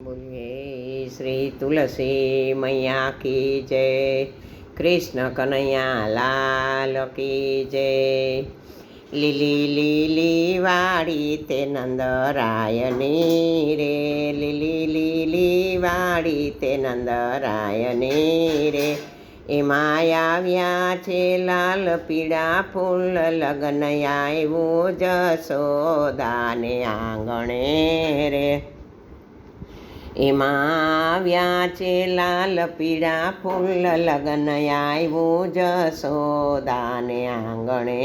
बोलिए श्री तुलसी मैया की जय। कृष्ण कन्हैया लाल की जय। લીલી લીલી વાડી તે નંદરાયની રે, લીલી લીલી વાડી તે નંદરાયની રે. એમાં આવ્યા છે લાલ પીળા ફૂલ, લગ્ન આવ્યું જશોદાને આંગણે રે. એમાં આવ્યા છે લાલ પીળા ફૂલ, લગ્ન આવ્યું જશોદાને આંગણે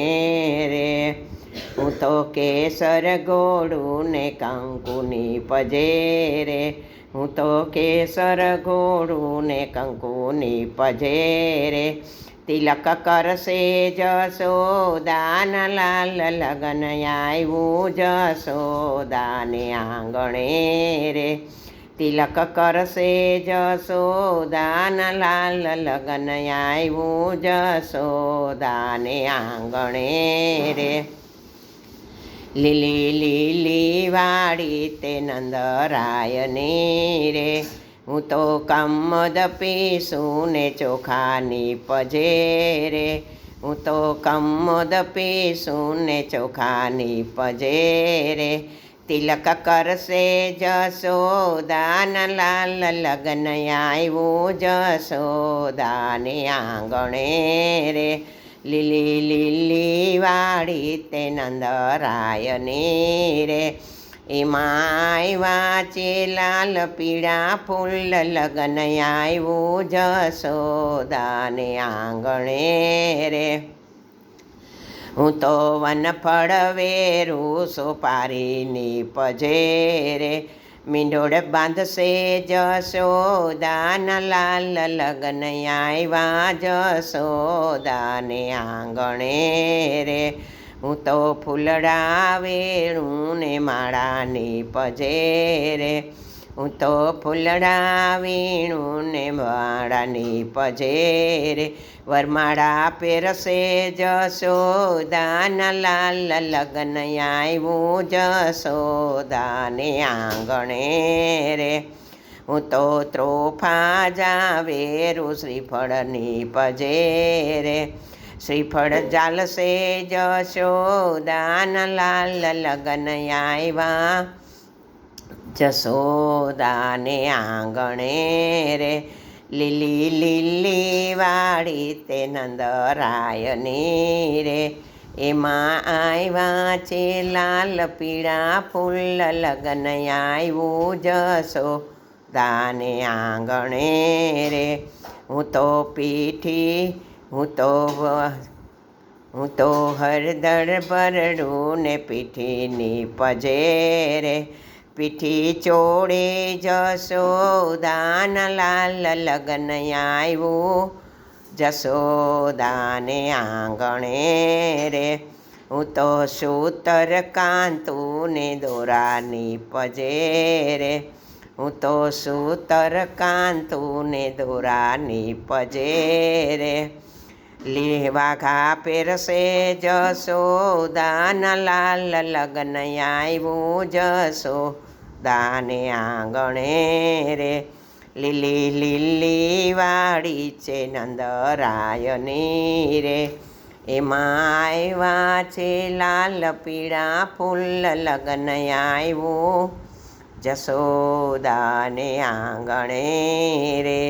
રે. હું તો કેસર ગોળું ને કંકુની પજે રે, હું તો કેસર ગોળું ને કંકુની પજે રે. તિલક કરશે જશોદાના લાલ, લગ્ન આવ્યું જશોદાને આંગણે રે. તિલક કરશે જશોદાના લાલ, લગ્ન આવ્યું જશોદાને આંગણે રે. લીલી લીલી વાડી તે નંદરાયની રે, હું તો કમદ પીસું ને ચોખાની પજે રે, હું તો કમદ પીસું ને ચોખાની પજે રે. તિલક કરશે જશોદાના લાલ, લગ્ન આવ્યું જશોદાને આંગણે રે. લીલી લીલી વાડી તે નંદરાયની રે, એમાં આવ્યા છે લાલ પીળા ફૂલ, લગ્ન આવ્યું જશોદાને આંગણે રે. હું તો વનફળ વેરું સોપારીની પજે રે, મીંડોળ બાંધશે જશોદાના લાલ, લગ્ન આવ્યા જશોદાને આંગણે રે. હું તો ફૂલડા વેરું ને માળાની પજે રે, હું તો ફૂલડા વીણું ને માળાની પજે રે. વરમાળા પહેરશે જશોદાના લાલ, લગ્ન આવ્યું જશોદાને આંગણે રે. હું તો ત્રોફા જાવેરું શ્રીફળની પજે રે, શ્રીફળ ચાલશે જશોદાના લાલ, લગ્ન આવ્યા જશોદાને આંગણે રે. લીલી લીલી વાડી તે નંદરાયની રે, એમાં આવ્યા છે લાલ પીળા ફૂલ, લગ્ન આવ્યું જશોદાને આંગણે રે. હું તો પીઠી હું તો હળદર ભરડું ને પીઠીની પજે રે, પીઠી ચોળે જશોદાના લાલ, લગ્ન આવ્યું જશોદાને આંગણે રે. હું તો સૂતર કાંતું ને દોરાની પજે રે, હું તો સૂતર કાંતું ને દોરાની પજે રે. વાઘા પહેરશે જશોદાના લાલ, લગ્ન આવ્યું જશોદાને આંગણે રે. લીલી લીલી વાડી છે નંદરાયની રે, એમાં આવ્યા છે લાલ પીળા ફૂલ, લગ્ન આવ્યું જશોદાને આંગણે રે.